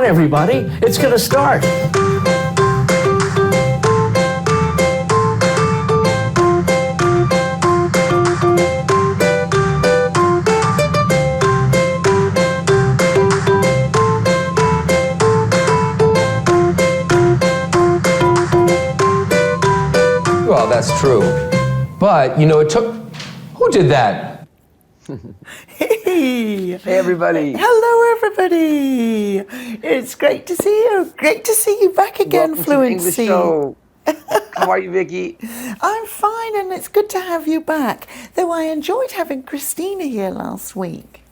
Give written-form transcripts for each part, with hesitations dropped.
on, everybody. It's going to start. Well, that's true. But, you know, it took... Who did that? Hey! Hey, everybody. Hello, everybody. It's great to see you. Great to see you back again, Welcome Fluency. to the English show. How are you, Vicki? I'm fine, and it's good to have you back. Though I enjoyed having Christina here last week.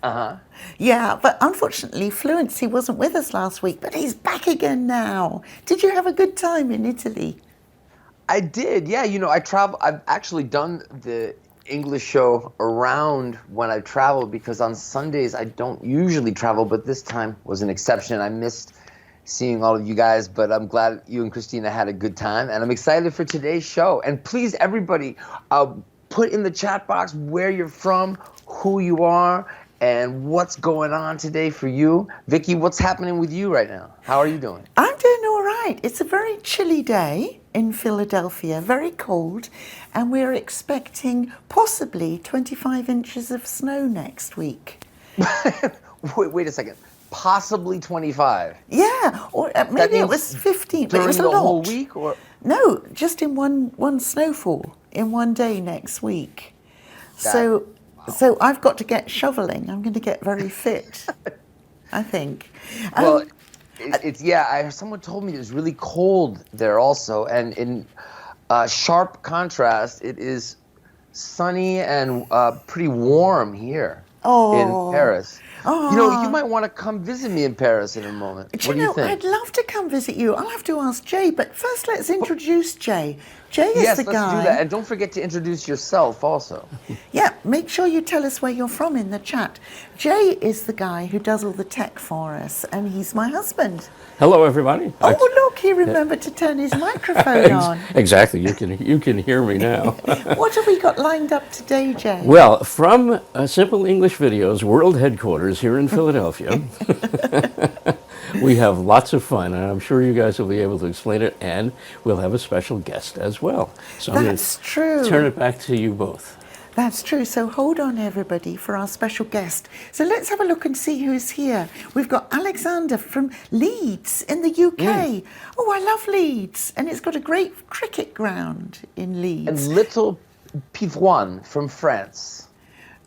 Uh-huh. Yeah, but unfortunately, Fluency wasn't with us last week, but he's back again now. Did you have a good time in Italy? I did, yeah. You know, I've actually done the English show around when I travel, because on Sundays I don't usually travel, but this time was an exception. I missed seeing all of you guys, but I'm glad you and Christina had a good time, and I'm excited for today's show. And please, everybody, put in the chat box where you're from, who you are, and what's going on today for you. Vicki, what's happening with you right now? How are you doing? I'm doing all right. It's a very chilly day in Philadelphia, very cold, and we're expecting possibly 25 inches of snow next week. Wait a second. Possibly 25. Yeah, or maybe it was 15, but it was a lot. During the whole week, or? No, just in one snowfall in one day next week. So I've got to get shoveling. I'm going to get very fit, I think. Well, someone told me it was really cold there also, and in sharp contrast, it is sunny and pretty warm here in Paris. You know, you might want to come visit me in Paris in a moment. What do you think? I'd love to come visit you. I'll have to ask Jay, but first let's introduce Jay. Jay is the guy. Yes, let's do that. And don't forget to introduce yourself also. Yeah, make sure you tell us where you're from in the chat. Jay is the guy who does all the tech for us, and he's my husband. Hello, everybody. Oh, look, he remembered to turn his microphone on. Exactly. You can hear me now. What have we got lined up today, Jay? Well, from Simple English Videos World Headquarters here in Philadelphia, we have lots of fun, and I'm sure you guys will be able to explain it, and we'll have a special guest as well. So That's true. Turn it back to you both. That's true. So hold on, everybody, for our special guest. So let's have a look and see who's here. We've got Alexander from Leeds in the UK. Oh, I love Leeds. And it's got a great cricket ground in Leeds. And little Pivoine from France.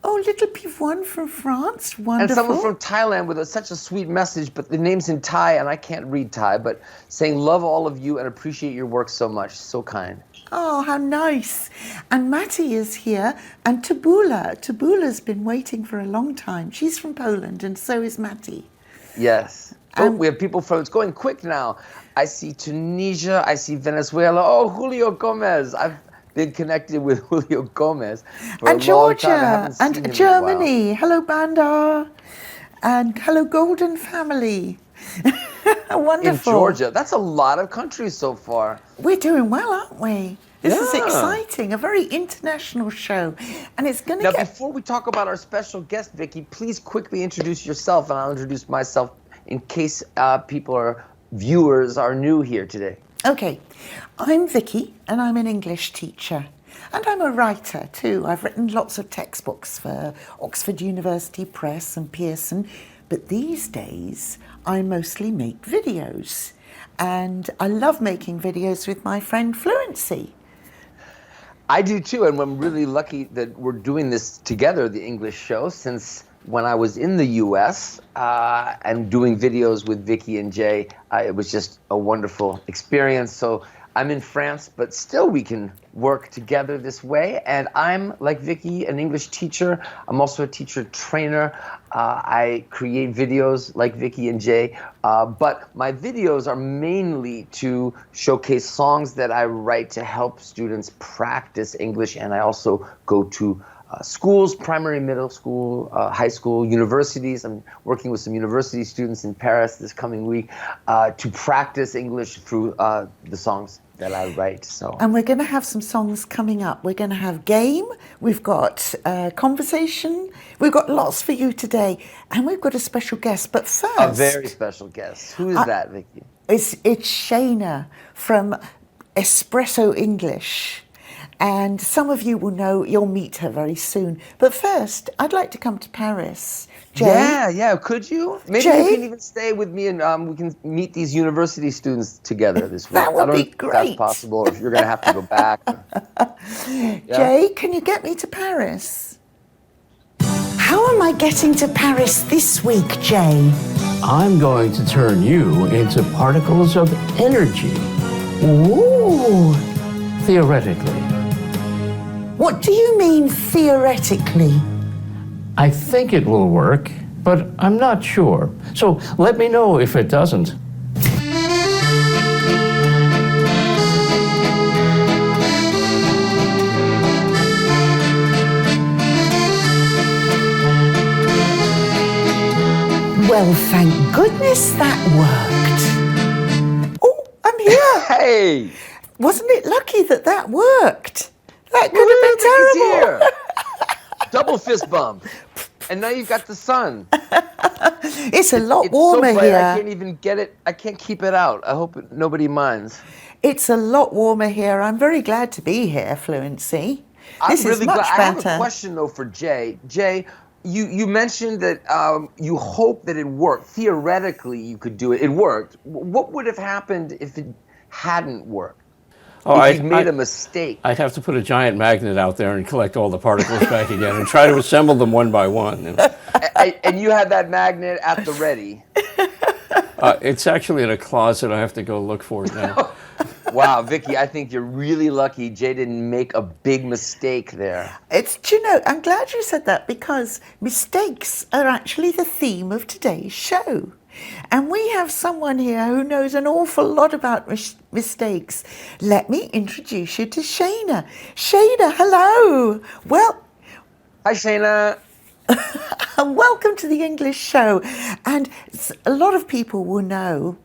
Oh, little Pivoine from France. Wonderful. And someone from Thailand with such a sweet message, but the name's in Thai, and I can't read Thai, but saying love all of you and appreciate your work so much. So kind. Oh, how nice. And Matty is here, and Tabula. Tabula's been waiting for a long time. She's from Poland, and so is Matty. Yes. We have people from, it's going quick now. I see Tunisia, I see Venezuela. Oh, Julio Gomez. I've been connected with Julio Gomez for and a Georgia, long time. I haven't seen him in a Germany. while. Hello, Bandar. And hello, Golden Family. Wonderful. In Georgia. That's a lot of countries so far. We're doing well, aren't we? This is Yeah. exciting, a very international show. And it's going to Now, get... before we talk about our special guest, Vicki, please quickly introduce yourself, and I'll introduce myself in case viewers are new here today. Okay, I'm Vicki, and I'm an English teacher. And I'm a writer too. I've written lots of textbooks for Oxford University Press and Pearson. But these days, I mostly make videos. And I love making videos with my friend Fluency. I do too, and I'm really lucky that we're doing this together, the English show, since when I was in the US and doing videos with Vicki and Jay, it was just a wonderful experience. So I'm in France, but still we can work together this way. And I'm, like Vicki, an English teacher. I'm also a teacher trainer. I create videos like Vicki and Jay, but my videos are mainly to showcase songs that I write to help students practice English. And I also go to schools, primary, middle school, high school, universities. I'm working with some university students in Paris this coming week to practice English through the songs that I write. So. And we're going to have some songs coming up. We're going to have game, we've got conversation, we've got lots for you today, and we've got a special guest. But first, A very special guest. Who is that, Vicki? it's Shayna from Espresso English. And some of you will know, you'll meet her very soon. But first, I'd like to come to Paris. Jay? Yeah. Could you? Maybe Jay? you can even stay with me and we can meet these university students together this week. That would I don't be know if great. that's possible, or if you're going to have to go back. Yeah? Jay, can you get me to Paris? How am I getting to Paris this week, Jay? I'm going to turn you into particles of energy, Ooh. theoretically. What do you mean theoretically? I think it will work, but I'm not sure. So let me know if it doesn't. Well, thank goodness that worked. Oh, I'm here. Hey! Wasn't it lucky that that worked? That could have been terrible. Here. Double fist bump. And now you've got the sun. It's a lot It's warmer so bright, here. I can't even get it. I can't keep it out. I hope nobody minds. It's a lot warmer here. I'm very glad to be here, Fluency. This I'm really is much glad. I have a better. question though for Jay. Jay, you mentioned that you hope that it worked. Theoretically, you could do it. It worked. What would have happened if it hadn't worked? If you made a mistake? I'd have to put a giant magnet out there and collect all the particles back again and try to assemble them one by one. And you had that magnet at the ready. It's actually in a closet. I have to go look for it now. Wow, Vicki, I think you're really lucky Jay didn't make a big mistake there. Do you know, I'm glad you said that because mistakes are actually the theme of today's show. And we have someone here who knows an awful lot about mistakes. Let me introduce you to Shaina. Shaina, hello. Well, Hi, Shayna. welcome to the English show. And a lot of people will know,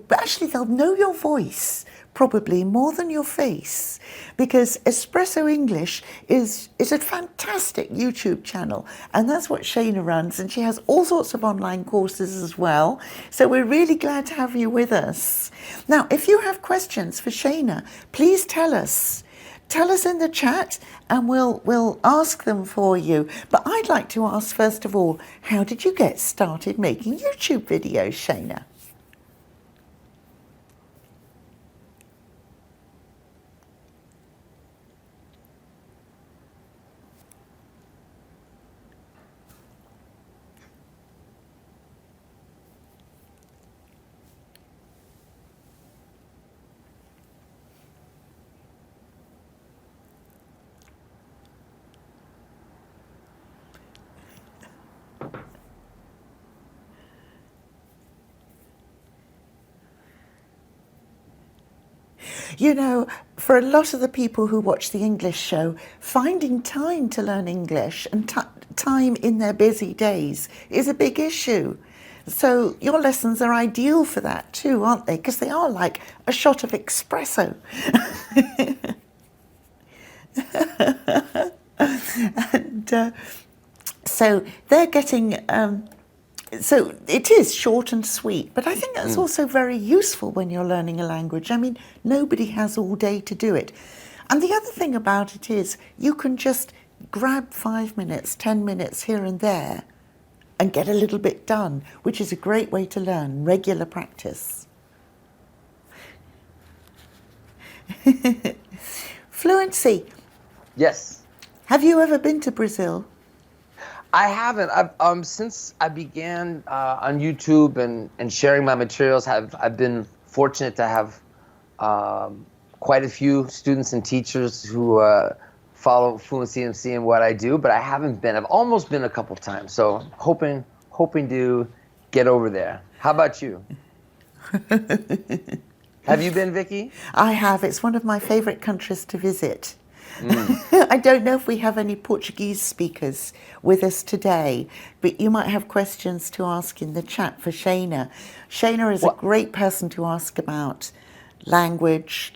actually they'll know your voice probably more than your face, because Espresso English is a fantastic YouTube channel, and that's what Shayna runs, and she has all sorts of online courses as well. So we're really glad to have you with us. Now, if you have questions for Shayna, please tell us. Tell us in the chat and we'll ask them for you. But I'd like to ask, first of all, how did you get started making YouTube videos, Shayna? You know, for a lot of the people who watch the English show, finding time to learn English and time in their busy days is a big issue. So your lessons are ideal for that too, aren't they? Because they are like a shot of espresso. And so they're getting... So it is short and sweet, but I think that's also very useful when you're learning a language. I mean, nobody has all day to do it. And the other thing about it is you can just grab 5 minutes, 10 minutes here and there and get a little bit done, which is a great way to learn, regular practice. Fluency. Yes. Have you ever been to Brazil? I haven't. Since I began on YouTube and sharing my materials, I've been fortunate to have quite a few students and teachers who follow Fluency MC and what I do, but I haven't been. I've almost been a couple times, so hoping to get over there. How about you? Have you been, Vicki? I have. It's one of my favorite countries to visit. I don't know if we have any Portuguese speakers with us today, but you might have questions to ask in the chat for Shayna. Shayna is a great person to ask about language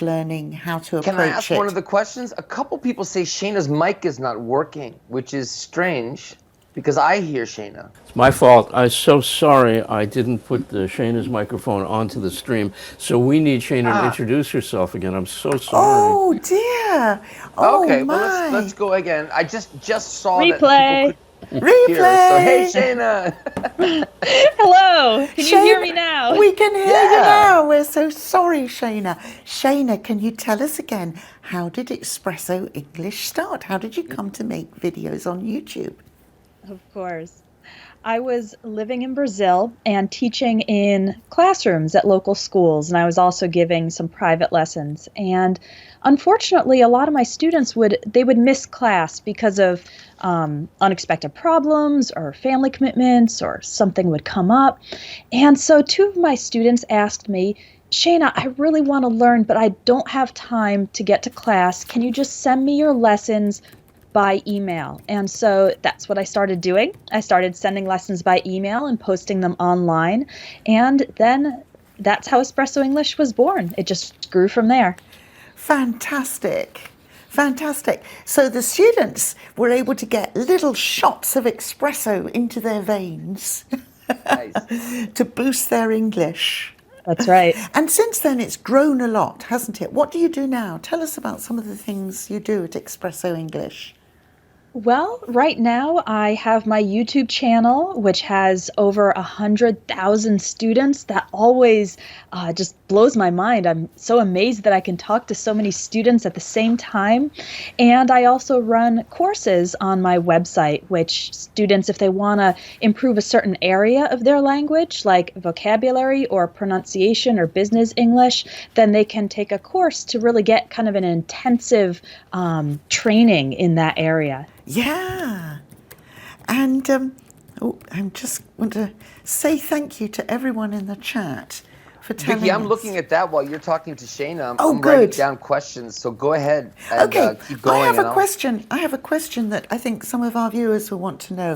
learning, how to Can I approach ask it. one of the questions? A couple people say Shayna's mic is not working, which is strange because I hear Shayna. It's my fault. I'm so sorry I didn't put Shayna's microphone onto the stream. So we need Shayna to Ah, introduce herself again. I'm so sorry. Oh dear. Oh okay. Well, let's my. go again. I just saw that people Replay. could hear us. So hey, Replay. Shayna. Hello. Can you hear me now? We can hear you Yeah. now. We're so sorry, Shayna. Shayna, can you tell us again, how did Espresso English start? How did you come to make videos on YouTube? Of course. I was living in Brazil and teaching in classrooms at local schools, and I was also giving some private lessons. And unfortunately, a lot of my students would miss class because of unexpected problems or family commitments, or something would come up. And so two of my students asked me, Shayna, I really want to learn, but I don't have time to get to class. Can you just send me your lessons by email? And so that's what I started doing. I started sending lessons by email and posting them online. And then that's how Espresso English was born. It just grew from there. Fantastic. Fantastic. So the students were able to get little shots of espresso into their veins Nice. to boost their English. That's right. And since then, it's grown a lot, hasn't it? What do you do now? Tell us about some of the things you do at Espresso English. Well, right now I have my YouTube channel, which has over 100,000 students. That always just blows my mind. I'm so amazed that I can talk to so many students at the same time. And I also run courses on my website, which students, if they want to improve a certain area of their language, like vocabulary or pronunciation or business English, then they can take a course to really get kind of an intensive training in that area. Yeah. And I just want to say thank you to everyone in the chat for telling Vicki, I'm us. looking at that while you're talking to Shayna. Oh, I'm writing good. down questions, so go ahead and Okay, keep going. I have and a question. I have a question that I think some of our viewers will want to know,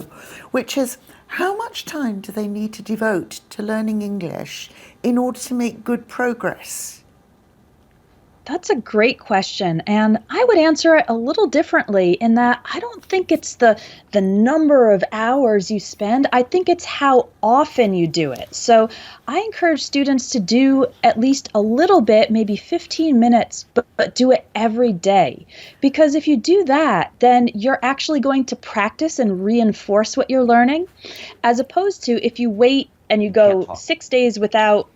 which is, how much time do they need to devote to learning English in order to make good progress? That's a great question, and I would answer it a little differently in that I don't think it's the number of hours you spend. I think it's how often you do it. So I encourage students to do at least a little bit, maybe 15 minutes, but do it every day. Because if you do that, then you're actually going to practice and reinforce what you're learning, as opposed to if you wait and you go 6 days without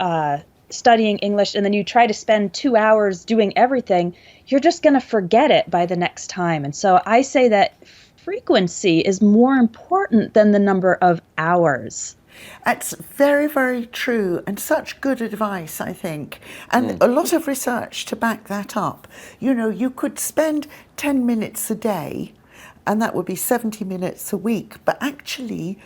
studying English and then you try to spend 2 hours doing everything, you're just going to forget it by the next time. And so I say that frequency is more important than the number of hours. That's very, very true, and such good advice, I think. And a lot of research to back that up. You know, you could spend 10 minutes a day, and that would be 70 minutes a week, but actually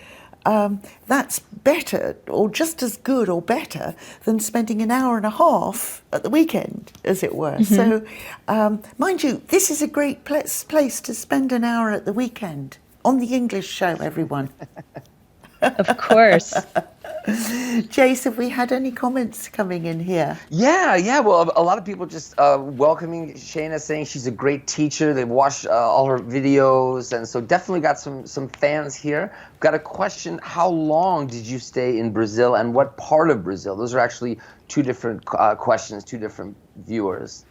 that's better, or just as good or better, than spending an hour and a half at the weekend, as it were. So, mind you, this is a great place to spend an hour at the weekend on the English show, everyone. Of course. Jace, have we had any comments coming in here? Yeah. Well, a lot of people just welcoming Shayna, saying she's a great teacher. They've watched all her videos, and so definitely got some fans here. Got a question: how long did you stay in Brazil, and what part of Brazil? Those are actually two different questions, two different viewers.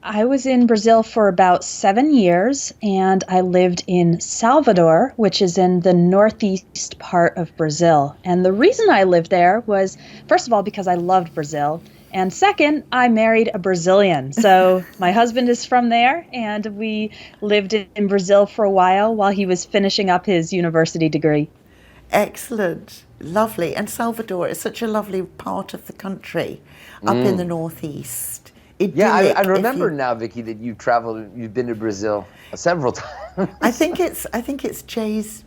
I was in Brazil for about 7 years, and I lived in Salvador, which is in the northeast part of Brazil. And the reason I lived there was, first of all, because I loved Brazil. And second, I married a Brazilian. So my husband is from there, and we lived in Brazil for a while he was finishing up his university degree. Excellent. Lovely. And Salvador is such a lovely part of the country, up in the northeast. Yeah, Idyllic, I if remember you- now, Vicki, that you've been to Brazil several times. I think it's Jay's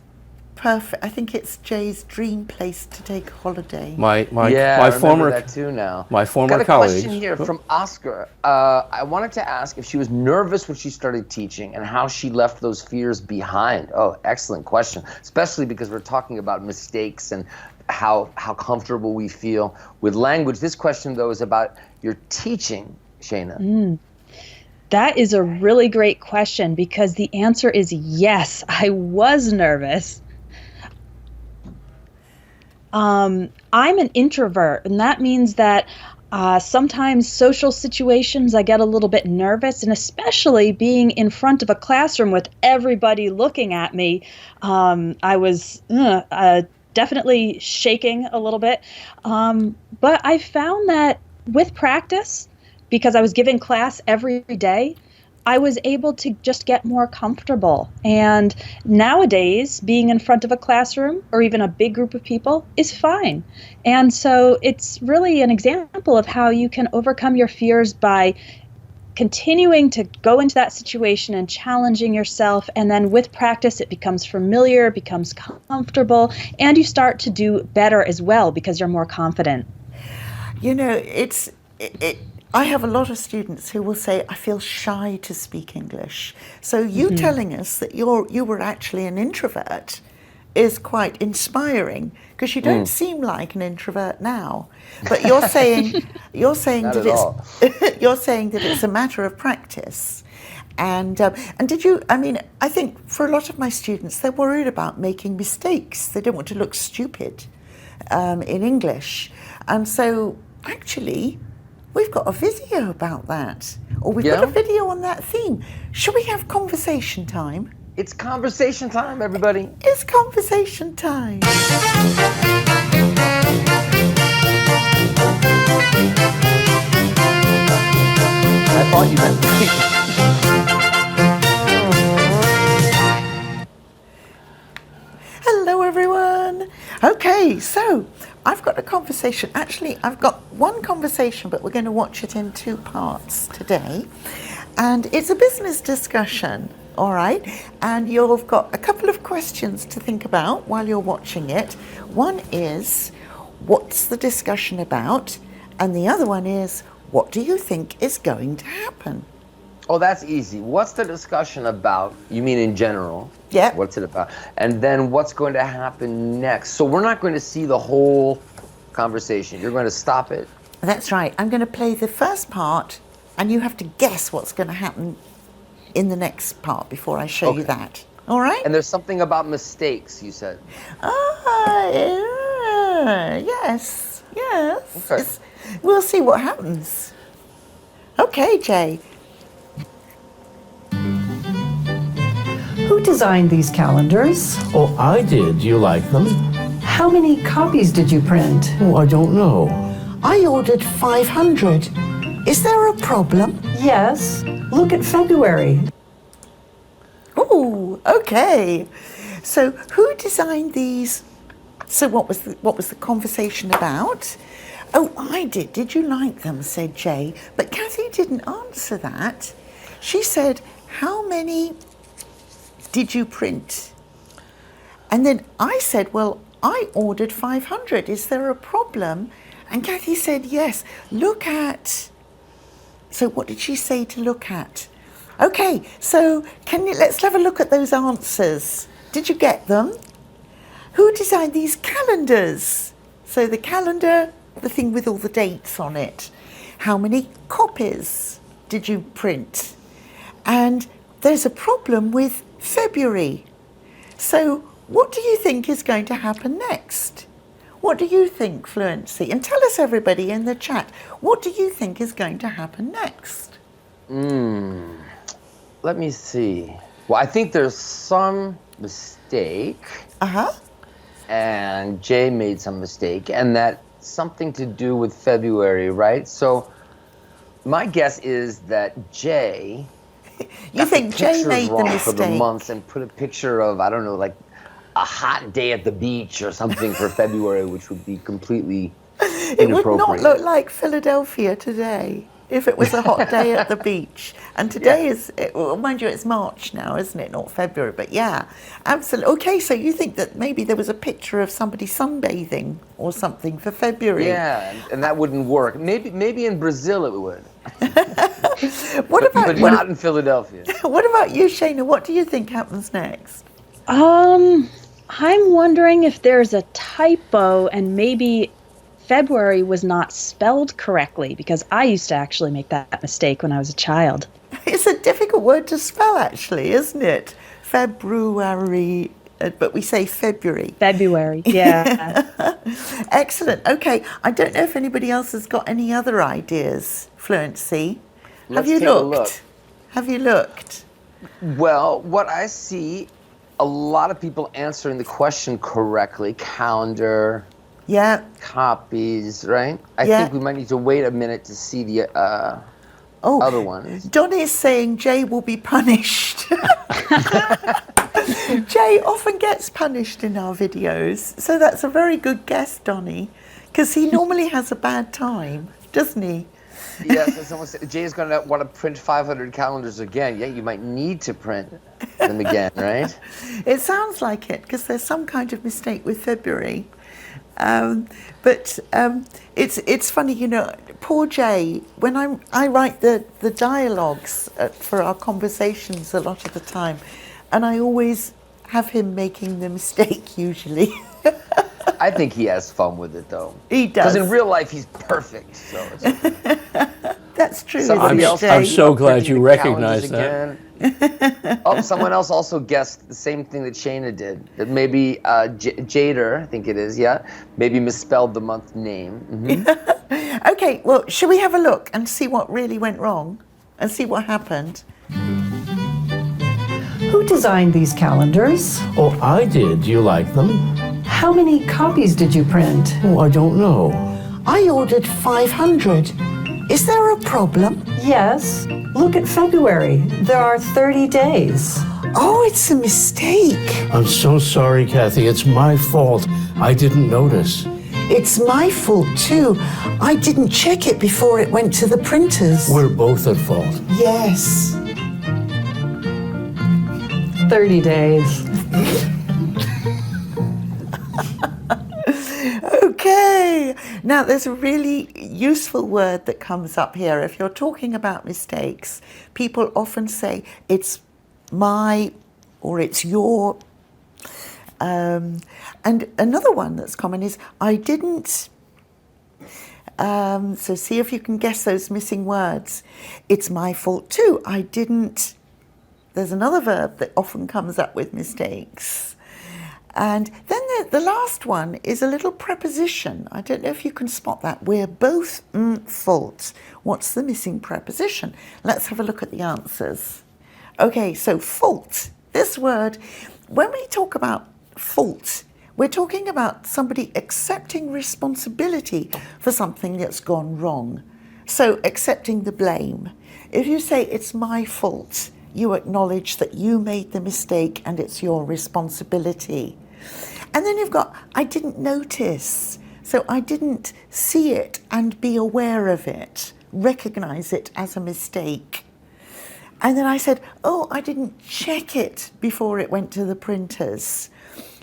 perfect. I think it's Jay's dream place to take a holiday. My Yeah, my I former remember that too now. my former Got a colleagues. question here from Oscar. I wanted to ask if she was nervous when she started teaching and how she left those fears behind. Oh, excellent question, especially because we're talking about mistakes and how comfortable we feel with language. This question, though, is about your teaching, Shayna. That is a really great question because the answer is yes, I was nervous. I'm an introvert, and that means that sometimes social situations I get a little bit nervous, and especially being in front of a classroom with everybody looking at me, I was definitely shaking a little bit. But I found that with practice, because I was giving class every day, I was able to just get more comfortable. And nowadays, being in front of a classroom or even a big group of people is fine. And so it's really an example of how you can overcome your fears by continuing to go into that situation and challenging yourself. And then with practice, it becomes familiar, becomes comfortable, and you start to do better as well because you're more confident. You know, I have a lot of students who will say, I feel shy to speak English. So you telling us that you were actually an introvert is quite inspiring, because you don't seem like an introvert now. But you're saying Not that at all. you're saying that it's a matter of practice. And did you? I mean, I think for a lot of my students, they're worried about making mistakes. They don't want to look stupid in English, and so actually, we've got a video about that, or we've got a video on that theme. Should we have conversation time? It's conversation time, everybody. It's conversation time. I thought you meant Hello, everyone. Okay, so I've got a conversation. Actually, I've got one conversation, but we're going to watch it in two parts today. And it's a business discussion, all right? And you've got a couple of questions to think about while you're watching it. One is, what's the discussion about? And the other one is, what do you think is going to happen? Oh, that's easy. What's the discussion about? You mean in general? Yeah. What's it about? And then what's going to happen next? So we're not going to see the whole conversation. You're going to stop it? That's right. I'm going to play the first part, and you have to guess what's going to happen in the next part before I show you that. All right? And there's something about mistakes, you said. Yeah, yes. Okay. We'll see what happens. Okay, Jay. Who designed these calendars? Oh, I did. You like them? How many copies did you print? Oh, I don't know. I ordered 500. Is there a problem? Yes. Look at February. Oh, okay. So who designed these? So what was the conversation about? Oh, I did. Did you like them? Said Jay. But Kathy didn't answer that. She said, how many did you print? And then I said, well, I ordered 500. Is there a problem? And Kathy said, yes. Look at. So what did she say to look at? Okay, so let's have a look at those answers. Did you get them? Who designed these calendars? So the calendar, the thing with all the dates on it. How many copies did you print? And there's a problem with February. So what do you think is going to happen next? What do you think, Fluency? And tell us, everybody in the chat, what do you think is going to happen next? Let me see. Well, I think there's some mistake. Uh-huh. And Jay made some mistake, and that's something to do with February, right? So my guess is that Jay You think Jay made the wrong for the mistake? months and put a picture of, I don't know, like a hot day at the beach or something for February, which would be completely It would inappropriate. not look like Philadelphia today if it was a hot day at the beach. And today well, mind you, it's March now, isn't it? Not February, but yeah, absolutely. Okay, so you think that maybe there was a picture of somebody sunbathing or something for February? Yeah, and that wouldn't work. Maybe in Brazil it would. But not in Philadelphia. What about you, Shayna? What do you think happens next? I'm wondering if there's a typo and maybe February was not spelled correctly, because I used to actually make that mistake when I was a child. It's a difficult word to spell, actually, isn't it? February, but we say February. February, yeah. Excellent. Okay, I don't know if anybody else has got any other ideas. Fluency. Let's Have you take a looked? look. Have you looked? Well, what I see, a lot of people answering the question correctly. Calendar, Yeah. copies, right? I Yeah. think we might need to wait a minute to see the other ones. Donnie is saying Jay will be punished. Jay often gets punished in our videos, so that's a very good guess, Donnie, because he normally has a bad time, doesn't he? Yes, and someone said Jay's going to want to print 500 calendars again. Yeah, you might need to print them again, right? It sounds like it, because there's some kind of mistake with February. But it's funny, you know, poor Jay, when I write the dialogues for our conversations a lot of the time, and I always have him making the mistake usually. I think he has fun with it, though. He does. Because in real life, he's perfect. So it's okay. That's true. Somebody else. I'm so glad you printing the recognize calendars that. again. Oh, someone else also guessed the same thing that Shayna did. That maybe Jader, I think it is, yeah, maybe misspelled the month name. Mm-hmm. Okay, well, should we have a look and see what really went wrong and see what happened? Who designed these calendars? Oh, I did. Do you like them? How many copies did you print? Oh, I don't know. I ordered 500. Is there a problem? Yes. Look at February. There are 30 days. Oh, it's a mistake. I'm so sorry, Kathy. It's my fault. I didn't notice. It's my fault too. I didn't check it before it went to the printers. We're both at fault. Yes. 30 days. Okay. Now, there's a really useful word that comes up here. If you're talking about mistakes, people often say it's my or it's your. And another one that's common is I didn't. So see if you can guess those missing words. It's my fault too. I didn't. There's another verb that often comes up with mistakes. And then the last one is a little preposition. I don't know if you can spot that. We're both fault. What's the missing preposition? Let's have a look at the answers. Okay, so fault. This word, when we talk about fault, we're talking about somebody accepting responsibility for something that's gone wrong. So accepting the blame. If you say it's my fault, you acknowledge that you made the mistake and it's your responsibility. And then you've got, I didn't notice. So I didn't see it and be aware of it, recognize it as a mistake. And then I said, oh, I didn't check it before it went to the printers.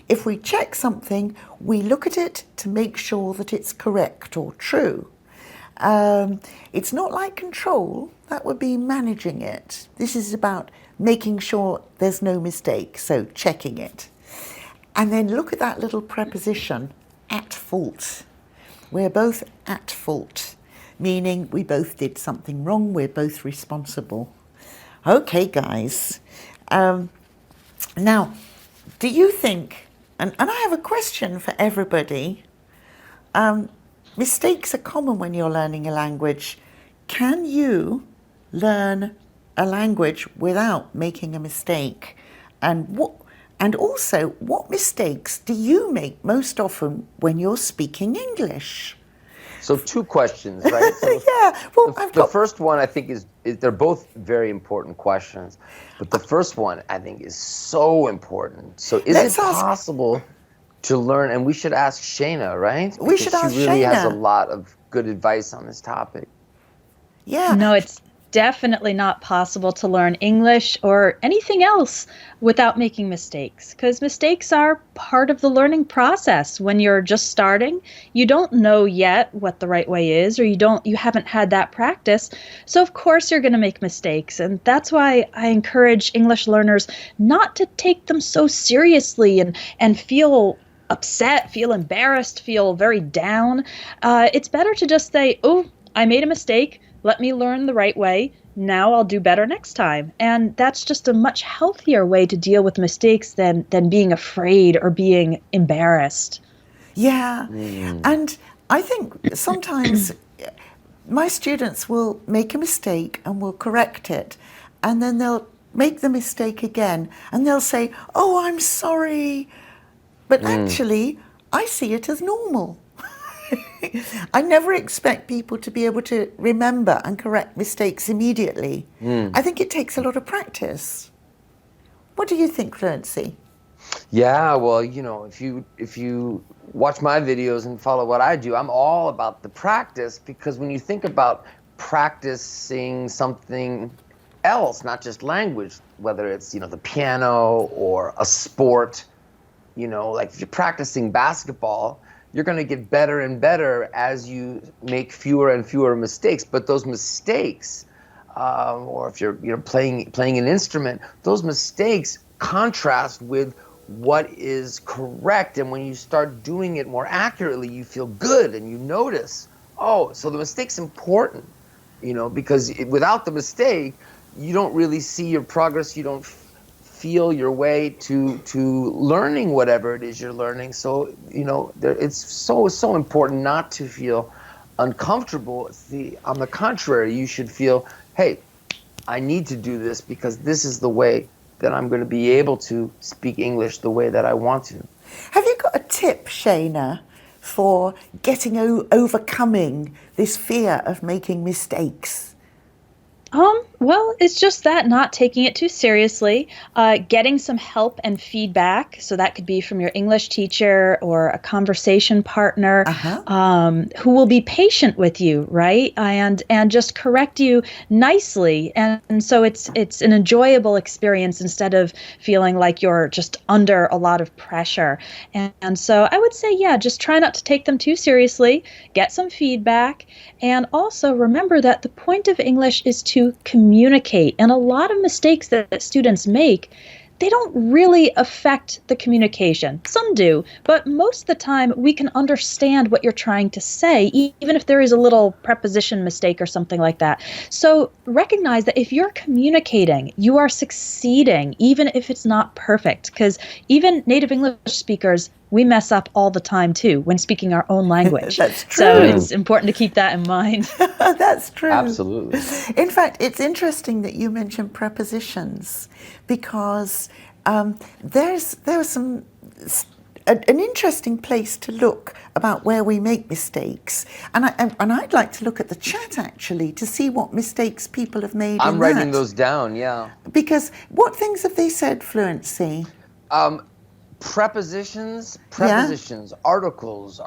If we check something, we look at it to make sure that it's correct or true. It's not like control, that would be managing it. This is about making sure there's no mistake, so checking it. And then look at that little preposition, at fault. We're both at fault, meaning we both did something wrong, we're both responsible. Okay, guys. Now, do you think, and I have a question for everybody, mistakes are common when you're learning a language. Can you learn a language without making a mistake? And also, what mistakes do you make most often when you're speaking English? So 2 questions, right? So Yeah, well, the first one I think is they're both very important questions, but the first one I think is so important. So is it possible to learn? And we should ask Shayna, right? We should ask She really has a Shayna. lot of good advice on this topic. Yeah. No, definitely not possible to learn English or anything else without making mistakes, because mistakes are part of the learning process. When you're just starting, you don't know yet what the right way is, or you haven't had that practice. So of course you're going to make mistakes. And that's why I encourage English learners not to take them so seriously and feel upset, feel embarrassed, feel very down. It's better to just say, oh, I made a mistake. Let me learn the right way. Now I'll do better next time. And that's just a much healthier way to deal with mistakes than being afraid or being embarrassed. Yeah. And I think sometimes my students will make a mistake and will correct it. And then they'll make the mistake again and they'll say, oh, I'm sorry. But actually, I see it as normal. I never expect people to be able to remember and correct mistakes immediately. I think it takes a lot of practice. What do you think, Fluency? Yeah, well, if you watch my videos and follow what I do, I'm all about the practice, because when you think about practicing something else, not just language, whether it's, the piano or a sport, like if you're practicing basketball, you're going to get better and better as you make fewer and fewer mistakes. But those mistakes, or if you're playing an instrument, those mistakes contrast with what is correct. And when you start doing it more accurately, you feel good and you notice, oh, so the mistake's important, because without the mistake, you don't really see your progress. You don't feel your way to learning whatever it is you're learning. So, it's so important not to feel uncomfortable. On the contrary, you should feel, hey, I need to do this because this is the way that I'm going to be able to speak English the way that I want to. Have you got a tip, Shayna, for overcoming this fear of making mistakes? Well, it's just that, not taking it too seriously, getting some help and feedback. So that could be from your English teacher or a conversation partner, who will be patient with you, right? And just correct you nicely. And so it's an enjoyable experience instead of feeling like you're just under a lot of pressure. And so I would say, yeah, just try not to take them too seriously, get some feedback, and also remember that the point of English is to communicate. And a lot of mistakes that students make, they don't really affect the communication. Some do, but most of the time we can understand what you're trying to say, even if there is a little preposition mistake or something like that. So recognize that if you're communicating, you are succeeding, even if it's not perfect, because even native English speakers, we mess up all the time too when speaking our own language. That's true. So it's important to keep that in mind. That's true. Absolutely. In fact, it's interesting that you mentioned prepositions, because there's an interesting place to look about where we make mistakes, and I'd like to look at the chat actually to see what mistakes people have made. I'm writing those down. Yeah. Because what things have they said, Fluency? Prepositions, articles,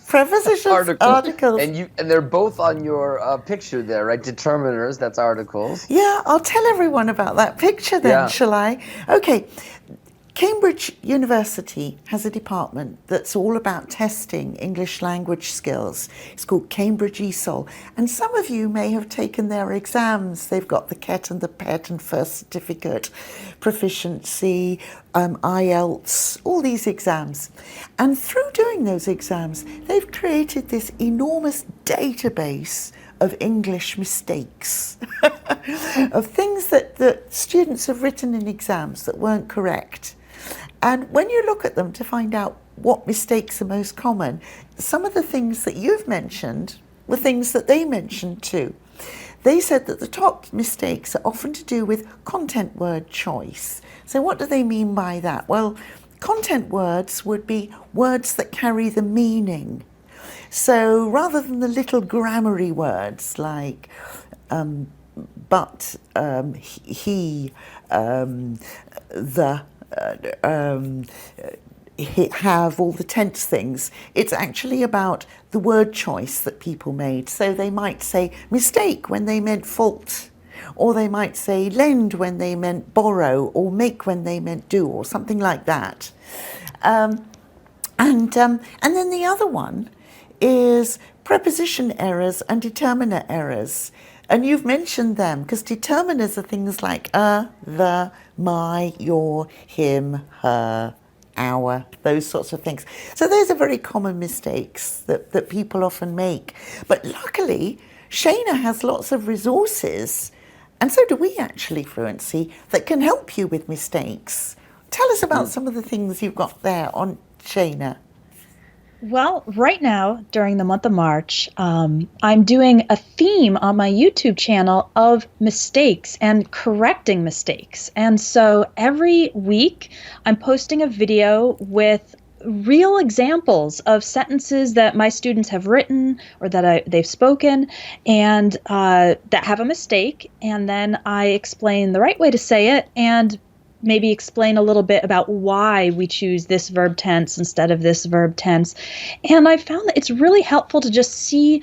prepositions, articles, and they're both on your picture there, right? Determiners, that's articles. Yeah, I'll tell everyone about that picture then, shall I? Okay. Cambridge University has a department that's all about testing English language skills. It's called Cambridge ESOL. And some of you may have taken their exams. They've got the CET and the PET and First Certificate, Proficiency, IELTS, all these exams. And through doing those exams, they've created this enormous database of English mistakes, of things that students have written in exams that weren't correct. And when you look at them to find out what mistakes are most common, some of the things that you've mentioned were things that they mentioned too. They said that the top mistakes are often to do with content word choice. So what do they mean by that? Well, content words would be words that carry the meaning. So rather than the little grammary words like but, he, the, have all the tense things. It's actually about the word choice that people made. So they might say mistake when they meant fault, or they might say lend when they meant borrow, or make when they meant do, or something like that. And then the other one is preposition errors and determiner errors. And you've mentioned them, because determiners are things like the, my, your, him, her, our, those sorts of things. So those are very common mistakes that people often make. But luckily, Shayna has lots of resources, and so do we actually, Fluency, that can help you with mistakes. Tell us about some of the things you've got there on Shayna. Well, right now, during the month of March, I'm doing a theme on my YouTube channel of mistakes and correcting mistakes. And so every week, I'm posting a video with real examples of sentences that my students have written or that they've spoken and that have a mistake. And then I explain the right way to say it and maybe explain a little bit about why we choose this verb tense instead of this verb tense. And I found that it's really helpful to just see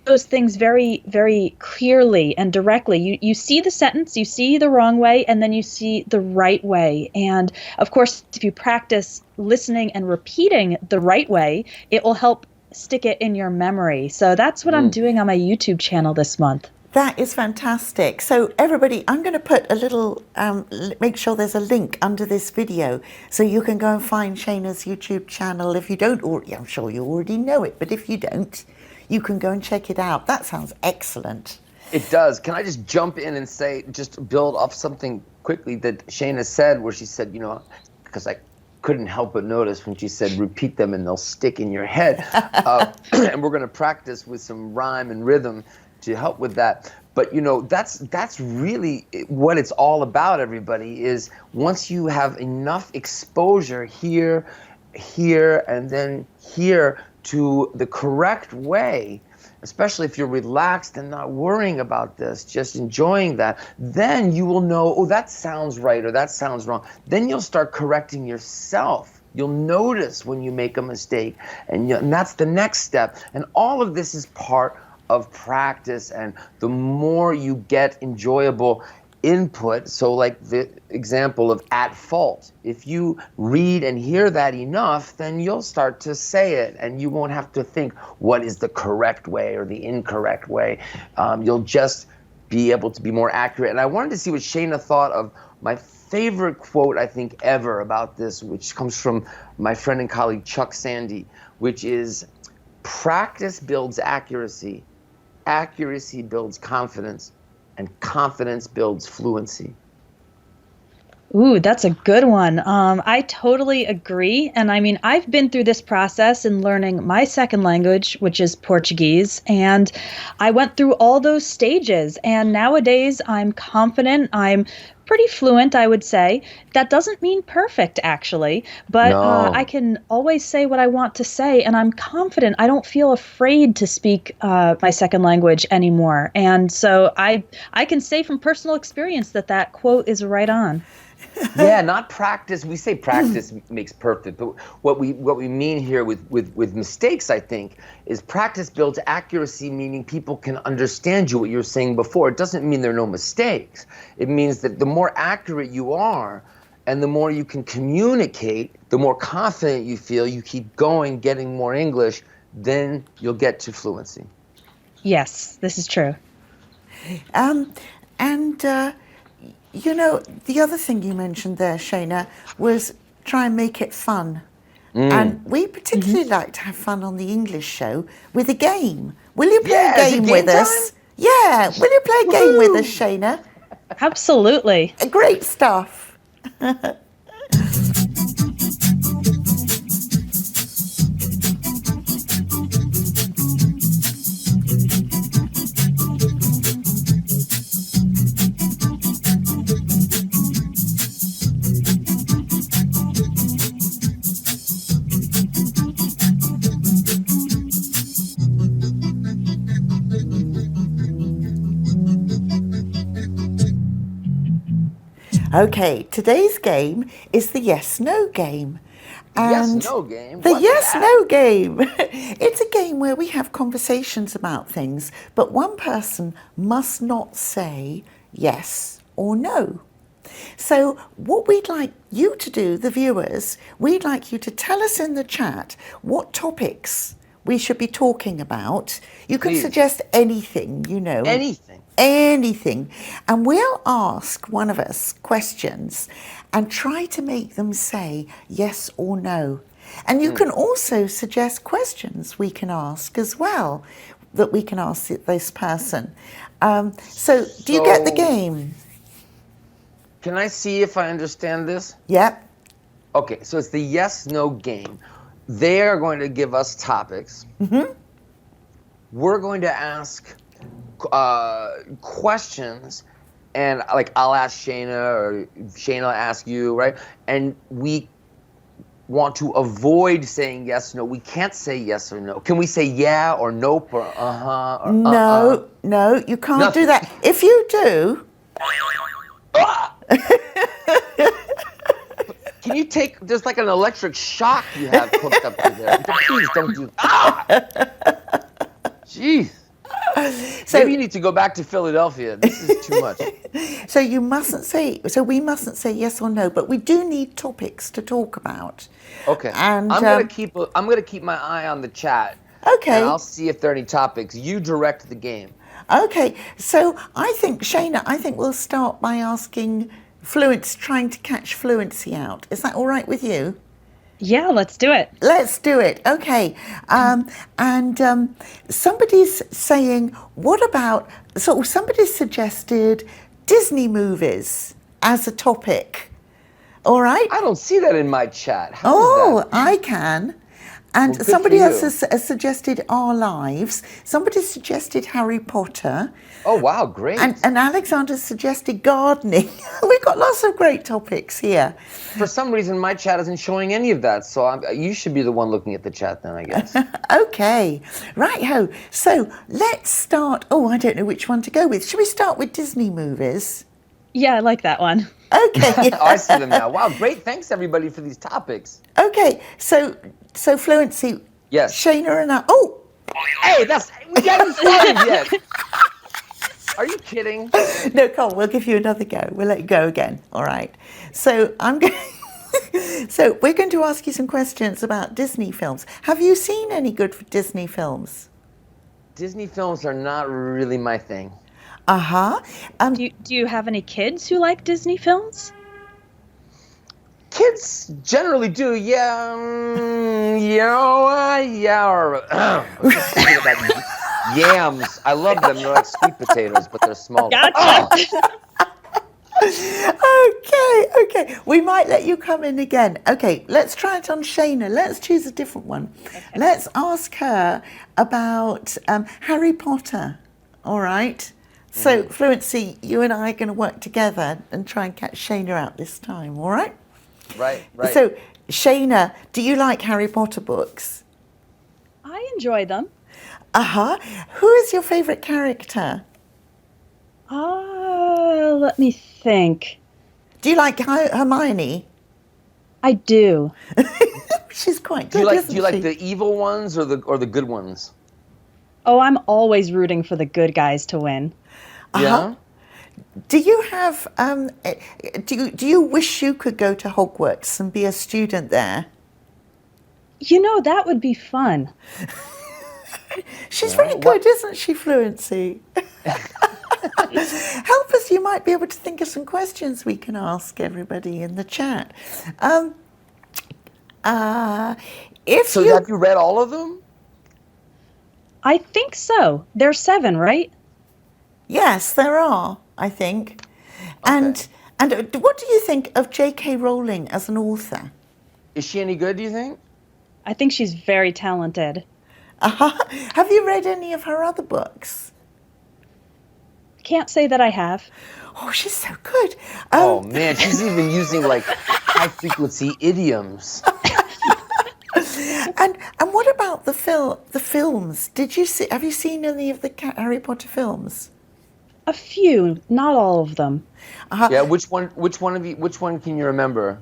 those things very, very clearly and directly. You see the sentence, you see the wrong way, and then you see the right way. And of course, if you practice listening and repeating the right way, it will help stick it in your memory. So that's what I'm doing on my YouTube channel this month. That is fantastic. So everybody, I'm going to put a little, make sure there's a link under this video so you can go and find Shayna's YouTube channel. If you don't already, I'm sure you already know it, but if you don't, you can go and check it out. That sounds excellent. It does. Can I just jump in and say, just build off something quickly that Shayna said, where she said, because I couldn't help but notice when she said, repeat them and they'll stick in your head. And we're going to practice with some rhyme and rhythm to help with that. But that's really what it's all about, everybody, is once you have enough exposure here, and then here to the correct way, especially if you're relaxed and not worrying about this, just enjoying that, then you will know, oh, that sounds right or that sounds wrong. Then you'll start correcting yourself. You'll notice when you make a mistake, and that's the next step. And all of this is part of practice, and the more you get enjoyable input, so like the example of at fault, if you read and hear that enough, then you'll start to say it, and you won't have to think what is the correct way or the incorrect way. You'll just be able to be more accurate. And I wanted to see what Shayna thought of my favorite quote, I think, ever about this, which comes from my friend and colleague Chuck Sandy, which is, practice builds accuracy. Accuracy builds confidence, and confidence builds fluency. Ooh, that's a good one. I totally agree. And I mean, I've been through this process in learning my second language, which is Portuguese. And I went through all those stages. And nowadays I'm confident. I'm pretty fluent, I would say. That doesn't mean perfect, actually, but No. I can always say what I want to say, and I'm confident. I don't feel afraid to speak my second language anymore. And so I can say from personal experience that quote is right on. Yeah, not practice. We say practice makes perfect, but what we mean here with mistakes, I think, is practice builds accuracy, meaning people can understand you, what you were saying before. It doesn't mean there are no mistakes. It means that the more accurate you are and the more you can communicate, the more confident you feel, you keep going, getting more English, then you'll get to fluency. Yes, this is true. The other thing you mentioned there, Shayna, was try and make it fun. And we particularly like to have fun on the English show with a game. Will you play a game with us? Yeah, will you play a game with us, Shayna? Absolutely. Great stuff. Okay, today's game is the yes-no game. Yes, And no game. the What's yes, that? no game. It's a game where we have conversations about things, but one person must not say yes or no. So what we'd like you to do, the viewers, we'd like you to tell us in the chat what topics we should be talking about. You can Please. suggest anything, you know. Anything. Anything. And we'll ask one of us questions and try to make them say yes or no. And you can also suggest questions we can ask as well, that we can ask this person. So do you get the So- game? Can I see if I understand this? Yep. Okay, so it's the yes no game. They are going to give us topics. We're going to ask questions, and like I'll ask Shayna or Shayna will ask you, right? And we want to avoid saying yes, no. We can't say yes or no. Can we say yeah or nope or uh-huh or No, no, you can't Nothing. do that. If you do, Can you take, there's like an electric shock you have hooked up to there. Please don't do Jeez. so Maybe you need to go back to Philadelphia. This is too much. so you mustn't say. So we mustn't say yes or no, but we do need topics to talk about. Okay. And I'm gonna keep my eye on the chat. Okay. And I'll see if there are any topics. You direct the game. Okay, so I think, Shayna, I think we'll start by asking trying to catch fluency out. Is that all right with you? Yeah, let's do it. Let's do it. Okay. Somebody's saying, what about, so somebody's suggested Disney movies as a topic. All right? I don't see that in my chat. How is that? I can. And Well, good somebody for else you. has suggested Our Lives. Somebody suggested Harry Potter. Oh, wow, great. And Alexander suggested gardening. We've got lots of great topics here. For some reason, my chat isn't showing any of that, so you should be the one looking at the chat then, I guess. Okay, right-ho. So let's start. Oh, I don't know which one to go with. Should we start with Disney movies? Yeah, I like that one. Okay. Oh, I see them now. Wow, great. Thanks, everybody, for these topics. Okay, so fluency. Yes. Shayna and I. Oh, Hey, we haven't started yet. Are you kidding? no, come on, we'll give you another go. We'll let you go again. All right. So I'm going. So we're going to ask you some questions about Disney films. Have you seen any good Disney films? Disney films are not really my thing. Uh-huh. Do you have any kids who like Disney films? Kids generally do, yeah. Or, I was just thinking about yams. I love them. They're like sweet potatoes, but they're small. Gotcha. Okay. We might let you come in again. Okay, let's try it on Shayna. Let's choose a different one. Okay. Let's ask her about Harry Potter. All right. So, Fluency, you and I are going to work together and try and catch Shayna out this time. All right. Right. So, Shayna, do you like Harry Potter books? I enjoy them. Uh-huh. Who is your favorite character? Let me think. Do you like Hermione? I do. She's quite Do good, you like isn't do you like she? the evil ones or the good ones? Oh, I'm always rooting for the good guys to win. Yeah. Do you have do you wish you could go to Hogwarts and be a student there? You know, that would be fun. She's very good, isn't she, Fluency? Help us, you might be able to think of some questions we can ask everybody in the chat. So have you read all of them? I think so. There's 7, right? Yes, there are, I think. Okay. And what do you think of J.K. Rowling as an author? Is she any good, do you think? I think she's very talented. Have you read any of her other books? Can't say that I have. Oh, she's so good. Oh man, she's even using like high frequency idioms. And what about the films? Have you seen any of the Harry Potter films? A few, not all of them. Yeah, which one can you remember?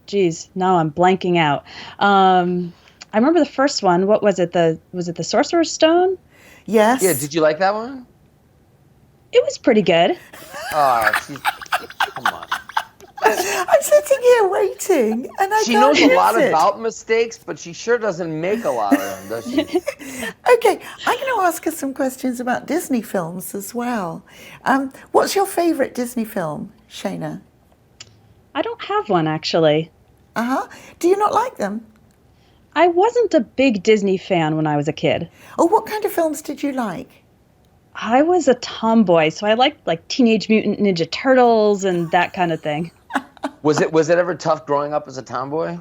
Geez, no, I'm blanking out. I remember the first one. What was it? Was it the Sorcerer's Stone? Yes. Yeah, did you like that one? It was pretty good. Come on. I'm sitting here waiting, and I She can't knows a lot use it. about mistakes, but she sure doesn't make a lot of them, does she? Okay, I'm going to ask her some questions about Disney films as well. What's your favourite Disney film, Shayna? I don't have one, actually. Do you not like them? I wasn't a big Disney fan when I was a kid. Oh, what kind of films did you like? I was a tomboy, so I liked like Teenage Mutant Ninja Turtles and that kind of thing. Was it ever tough growing up as a tomboy?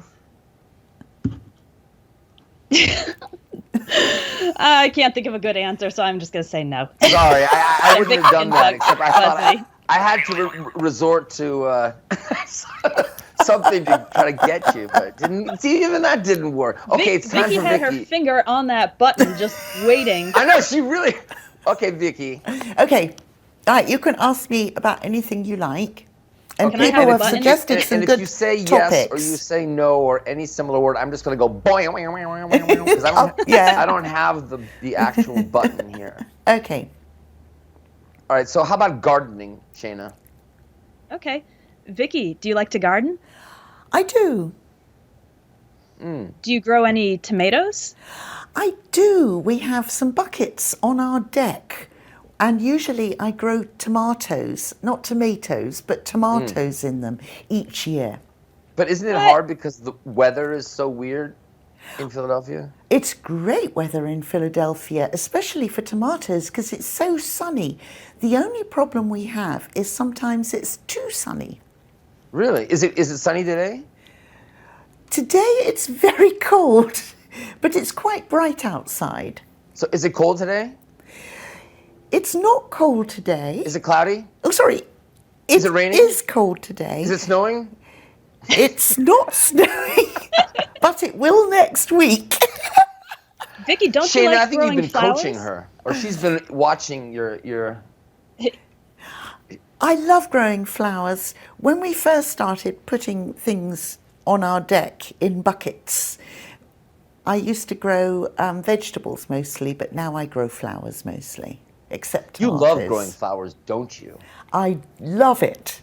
I can't think of a good answer, so I'm just going to say no. Sorry, I wouldn't have done that, Vicki except I and thought I had to resort to something to try to get you, but even that didn't work. Okay, it's time Vicki for had Vicki. her finger on that button, just waiting. I know, she really... Okay, Vicki. Okay, all right, you can ask me about anything you like. And Can I people have a have button? suggested some And good if you say topics. yes or you say no or any similar word, I'm just going to go boing, because I don't have the actual button here. Okay. All right, so how about gardening, Shayna? Okay. Vicki, do you like to garden? I do. Do you grow any tomatoes? I do. We have some buckets on our deck. And usually I grow tomatoes, not tomatoes, but tomatoes in them each year. But isn't it hard because the weather is so weird in Philadelphia? It's great weather in Philadelphia, especially for tomatoes, because it's so sunny. The only problem we have is sometimes it's too sunny. Really? Is it sunny today? Today it's very cold, but it's quite bright outside. So is it cold today? It's not cold today. Is it cloudy? Oh, sorry. Is it raining? It is cold today. Is it snowing? It's not snowing, but it will next week. Vicki, don't you Shayna, like I think you've growing been flowers? coaching her, or she's been watching your. I love growing flowers. When we first started putting things on our deck in buckets, I used to grow vegetables mostly, but now I grow flowers mostly, except You tomatoes. love growing flowers, don't you? I love it.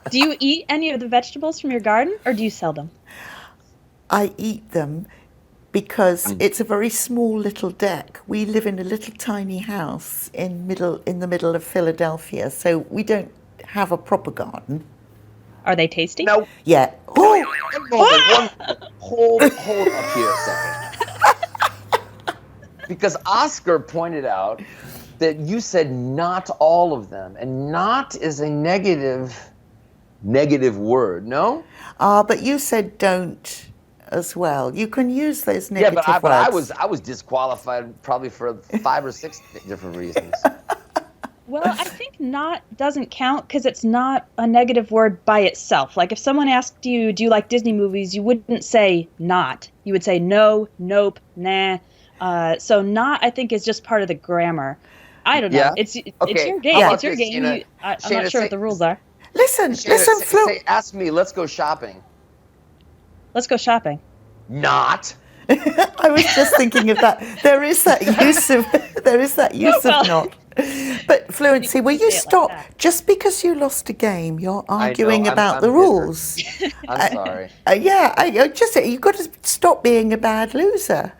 Do you eat any of the vegetables from your garden, or do you sell them? I eat them because it's a very small little deck. We live in a little tiny house in the middle of Philadelphia, so we don't have a proper garden. Are they tasty? No. Yeah. One moment. Hold up here a second. Because Oscar pointed out that you said not all of them, and not is a negative word, no? But you said don't as well. You can use those negative Yeah, but words. I was disqualified probably for 5 or 6 different reasons. Well, I think not doesn't count because it's not a negative word by itself. Like if someone asked you, do you like Disney movies, you wouldn't say not. You would say no, nope, nah. So not, I think, is just part of the grammar. I don't know. Yeah? It's Okay, your game. how about It's your this, game. Shayna? I'm Shayna, not sure what the rules are. Listen, Flo. Ask me, let's go shopping. Let's go shopping. Not. I was just thinking of that. There is that use of not. But Fluency, will you say it like stop? that. Just because you lost a game, you're arguing I'm about the bitter. rules. I'm sorry. You've got to stop being a bad loser.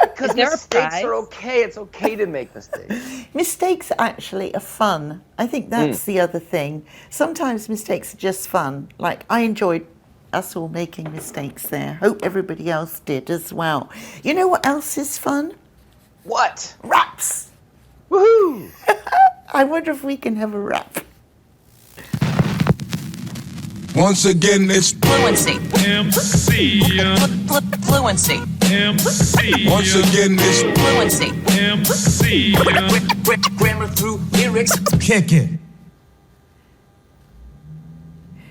Because Is there a mistakes prize? are okay. It's okay to make mistakes. Mistakes actually are fun. I think that's the other thing. Sometimes mistakes are just fun. Like I enjoyed us all making mistakes there. Hope everybody else did as well. You know what else is fun? What? Raps. Woohoo! I wonder if we can have a rap. Once again, it's Fluency. MC. Fluency. MC. Once again, it's Fluency. MC. Grammar through lyrics. Kick it.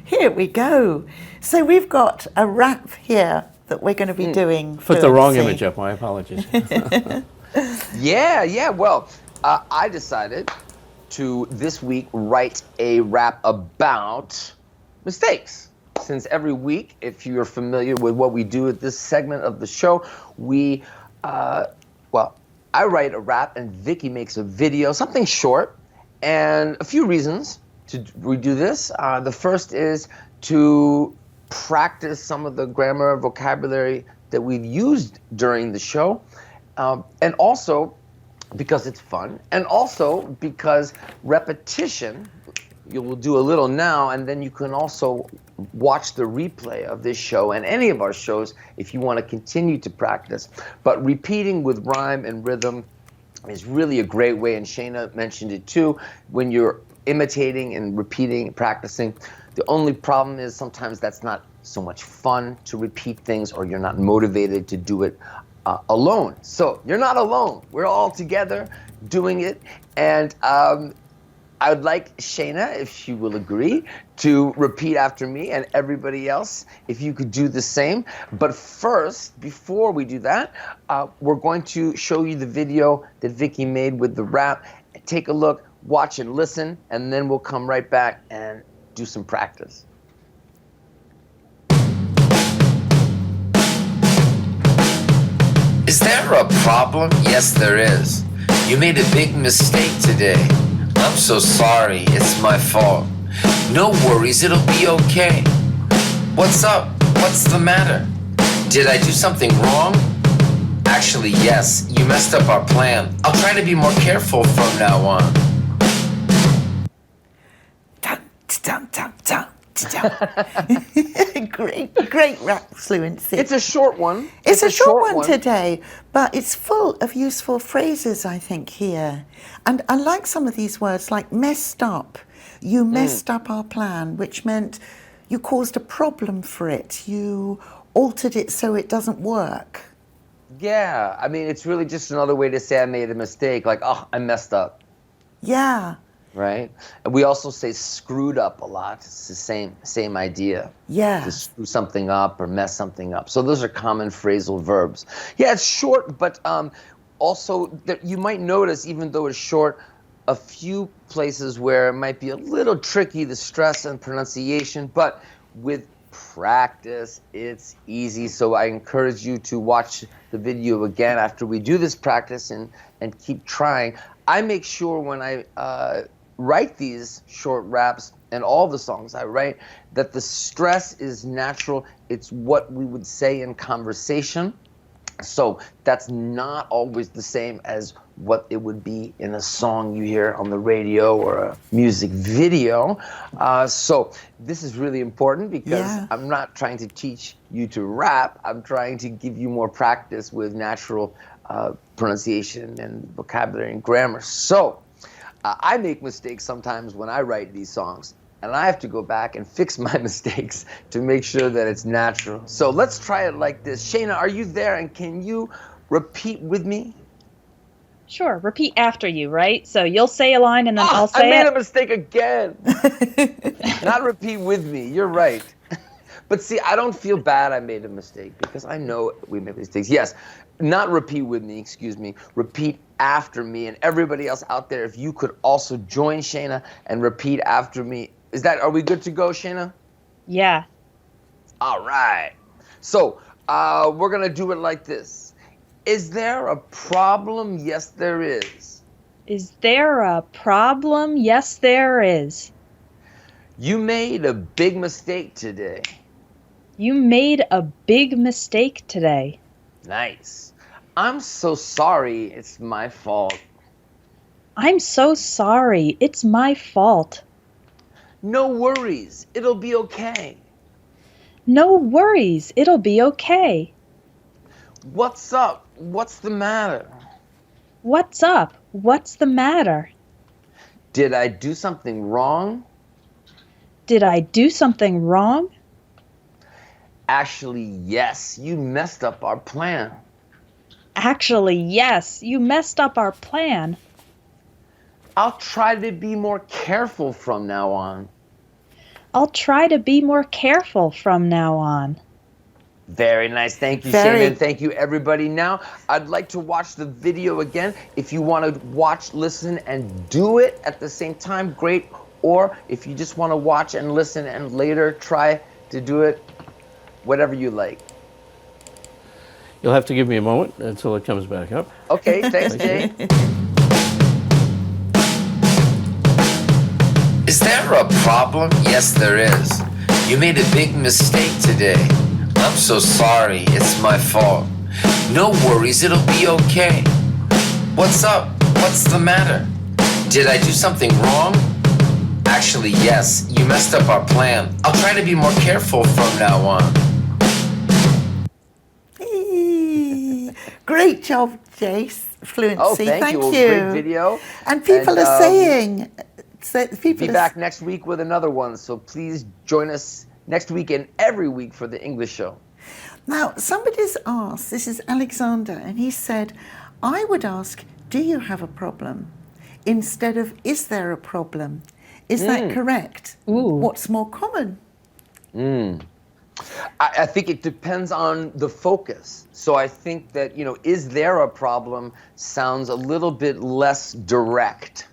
Here we go. So we've got a rap here that we're going to be doing. Put the wrong Fluency. image up. My apologies. Yeah. Well, I decided to this week write a rap about mistakes. Since every week, if you're familiar with what we do at this segment of the show, we, I write a rap and Vicki makes a video, something short, and a few reasons we do this. The first is to practice some of the grammar and vocabulary that we've used during the show, and also because it's fun, and also because repetition, you will do a little now, and then you can also watch the replay of this show and any of our shows if you want to continue to practice. But repeating with rhyme and rhythm is really a great way, and Shayna mentioned it too, when you're imitating and repeating and practicing. The only problem is sometimes that's not so much fun to repeat things, or you're not motivated to do it alone. So you're not alone. We're all together doing it. And I would like Shayna, if she will agree, to repeat after me, and everybody else, if you could do the same. But first, before we do that, we're going to show you the video that Vicki made with the rap. Take a look, watch and listen, and then we'll come right back and do some practice. Is there a problem? Yes, there is. You made a big mistake today. I'm so sorry, it's my fault. No worries, it'll be okay. What's up? What's the matter? Did I do something wrong? Actually, yes, you messed up our plan. I'll try to be more careful from now on. Great rap fluency. It's a short one. It's a short one today, but it's full of useful phrases, I think, here. And I like some of these words, like messed up. You messed up our plan, which meant you caused a problem for it. You altered it so it doesn't work. Yeah, I mean, it's really just another way to say I made a mistake, like, oh, I messed up. Yeah. Right? And we also say screwed up a lot. It's the same idea. Yeah. To screw something up or mess something up. So those are common phrasal verbs. Yeah, it's short, but also you might notice, even though it's short, a few places where it might be a little tricky, the stress and pronunciation, but with practice, it's easy. So I encourage you to watch the video again after we do this practice and keep trying. I make sure when I write these short raps and all the songs I write that the stress is natural. It's what we would say in conversation. So that's not always the same as what it would be in a song you hear on the radio or a music video. So this is really important because I'm not trying to teach you to rap. I'm trying to give you more practice with natural pronunciation and vocabulary and grammar. So I make mistakes sometimes when I write these songs, and I have to go back and fix my mistakes to make sure that it's natural. So let's try it like this. Shayna, are you there, and can you repeat with me? Sure, repeat after you, right? So you'll say a line and then I'll say it. I made a mistake again. Not repeat with me, you're right. But see, I don't feel bad I made a mistake because I know we make mistakes. Yes, not repeat with me, excuse me. Repeat after me. And everybody else out there, if you could also join Shayna and repeat after me. Are we good to go, Shayna? Yeah. All right. So we're going to do it like this. Is there a problem? Yes, there is. Is there a problem? Yes, there is. You made a big mistake today. You made a big mistake today. Nice. I'm so sorry. It's my fault. I'm so sorry. It's my fault. No worries. It'll be okay. No worries. It'll be okay. What's up? What's the matter? What's up? What's the matter? Did I do something wrong? Did I do something wrong? Actually, yes. You messed up our plan. Actually, yes. You messed up our plan. I'll try to be more careful from now on. I'll try to be more careful from now on. Very nice. Thank you, Very. Shayna. And thank you, everybody. Now, I'd like to watch the video again. If you want to watch, listen, and do it at the same time, great. Or if you just want to watch and listen and later try to do it, whatever you like. You'll have to give me a moment until it comes back up. Okay, thanks, Jay. Is there a problem? Yes, there is. You made a big mistake today. I'm so sorry, it's my fault. No worries, it'll be okay. What's up? What's the matter? Did I do something wrong? Actually, yes, you messed up our plan. I'll try to be more careful from now on. Great job, Jace. Fluency. Oh, thank you. Well, great video. And people are saying, be back next week with another one. So please join us next week and every week for the English show. Now, somebody's asked, this is Alexander, and he said, I would ask, do you have a problem? Instead of, is there a problem? Is that correct? Ooh. What's more common? I think it depends on the focus. So I think that, is there a problem sounds a little bit less direct.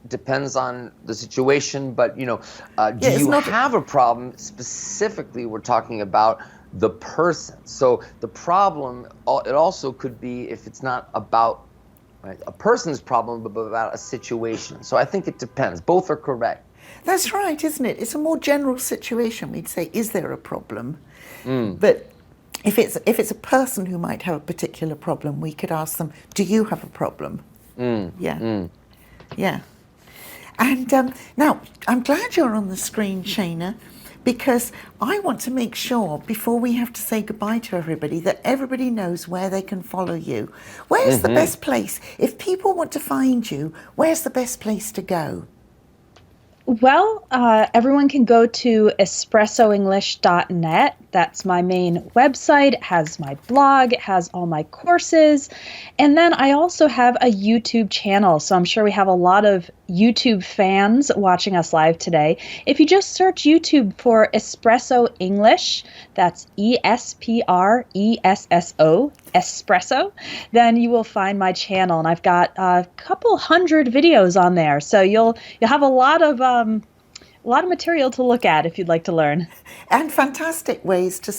Depends on the situation, but, do you have a problem? Specifically, we're talking about the person. So the problem, it also could be if it's not about a person's problem, but about a situation. So I think it depends. Both are correct. That's right, isn't it? It's a more general situation. We'd say, is there a problem? But if it's a person who might have a particular problem, we could ask them, do you have a problem? Yeah. And now, I'm glad you're on the screen, Shayna, because I want to make sure, before we have to say goodbye to everybody, that everybody knows where they can follow you. Where's the best place? If people want to find you, where's the best place to go? Well, everyone can go to espressoenglish.net. That's my main website. It has my blog, it has all my courses. And then I also have a YouTube channel. So I'm sure we have a lot of YouTube fans watching us live today. If you just search YouTube for Espresso English, that's ESPRESSO, Espresso, then you will find my channel. And I've got a couple hundred videos on there. So you'll have a lot of material to look at if you'd like to learn. And fantastic ways to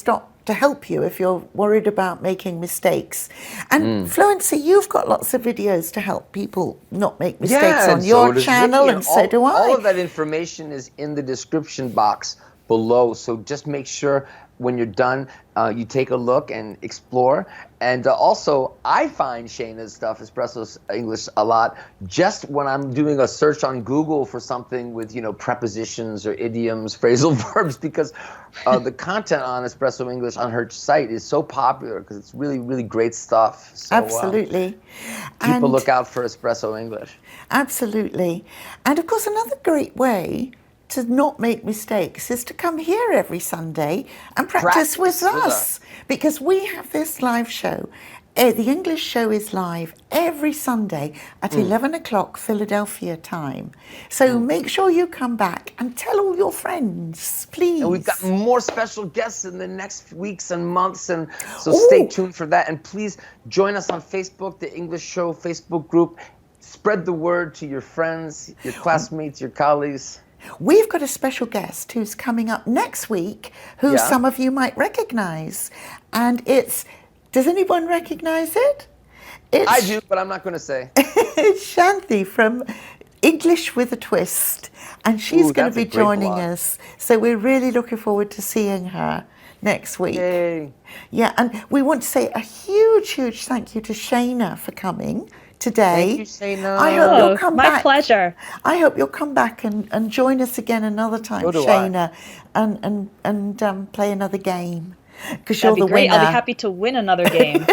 help you if you're worried about making mistakes. And Fluency, you've got lots of videos to help people not make mistakes on your channel, Vicki, and so do I. All of that information is in the description box below. So just make sure when you're done, you take a look and explore. And also, I find Shayna's stuff, Espresso's English, a lot just when I'm doing a search on Google for something with, prepositions or idioms, phrasal verbs, because the content on Espresso English on her site is so popular because it's really, really great stuff. So, absolutely. People look out for Espresso English. Absolutely. And of course, another great way to not make mistakes is to come here every Sunday and practice with us, because we have this live show. The English show is live every Sunday at 11 o'clock Philadelphia time. So make sure you come back and tell all your friends, please. And we've got more special guests in the next weeks and months, and so stay tuned for that. And please join us on Facebook, the English Show Facebook group. Spread the word to your friends, your classmates, your colleagues. We've got a special guest who's coming up next week, who some of you might recognize. And does anyone recognize it? I do, but I'm not going to say. It's Shanti from English with a Twist. And she's going to be joining us. So we're really looking forward to seeing her next week. Yay. Yeah, and we want to say a huge, huge thank you to Shaina for coming today. Thank you, Shayna. I hope you'll come back. My pleasure. I hope you'll come back and join us again another time, Shayna, and play another game. Because you're the winner. I'll be happy to win another game.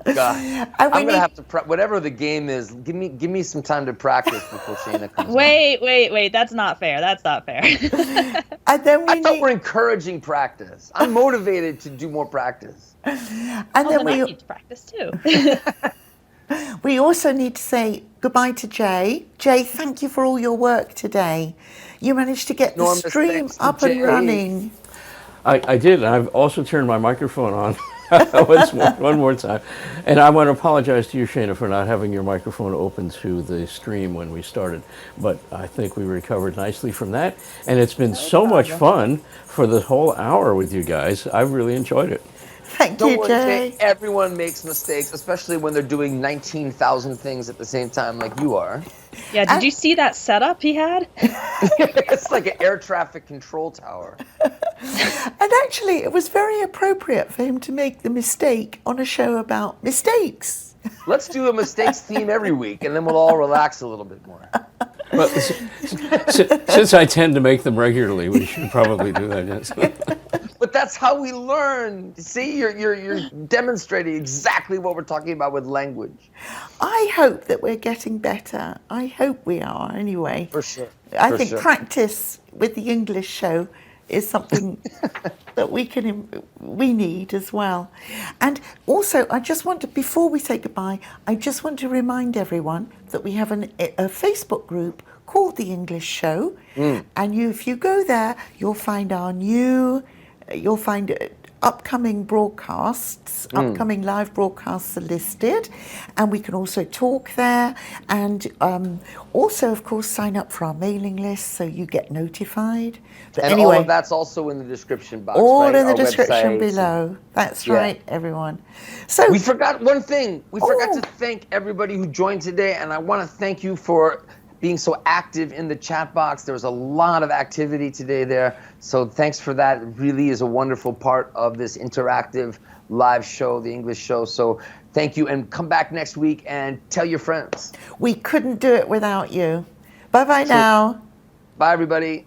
I'm going to have to whatever the game is. Give me some time to practice before Shayna comes. Wait. That's not fair. And then I thought we're encouraging practice. I'm motivated to do more practice. And then I need to practice too. We also need to say goodbye to Jay. Jay, thank you for all your work today. You managed to get the stream up and running. I did. And I've also turned my microphone on one more time. And I want to apologize to you, Shayna, for not having your microphone open to the stream when we started. But I think we recovered nicely from that. And it's been so much fun for the whole hour with you guys. I've really enjoyed it. Thank Don't you, worry, Jay. Jay. Everyone makes mistakes, especially when they're doing 19,000 things at the same time like you are. Yeah, did you see that setup he had? It's like an air traffic control tower. And actually, it was very appropriate for him to make the mistake on a show about mistakes. Let's do a mistakes theme every week, and then we'll all relax a little bit more. Well, since I tend to make them regularly, we should probably do that. Yes. But that's how we learn. See, you're demonstrating exactly what we're talking about with language. I hope that we're getting better. I hope we are, anyway. For sure. I For think sure. practice with the English show is something that we need as well. And also, I just want to, before we say goodbye, I just want to remind everyone that we have a Facebook group called The English Show. And if you go there, you'll find upcoming broadcasts, upcoming live broadcasts are listed, and we can also talk there. And also, of course, sign up for our mailing list so you get notified. But And anyway, all of that's also in the description box. all right? in the Our description website. below. That's Yeah. right, everyone. So We forgot one thing. We forgot Oh. to thank everybody who joined today, and I want to thank you for being so active in the chat box. There was a lot of activity today there, so thanks for that. It really is a wonderful part of this interactive live show, the English show. So thank you, and come back next week and tell your friends. we couldn't do it without you. Bye-bye now. Bye, everybody.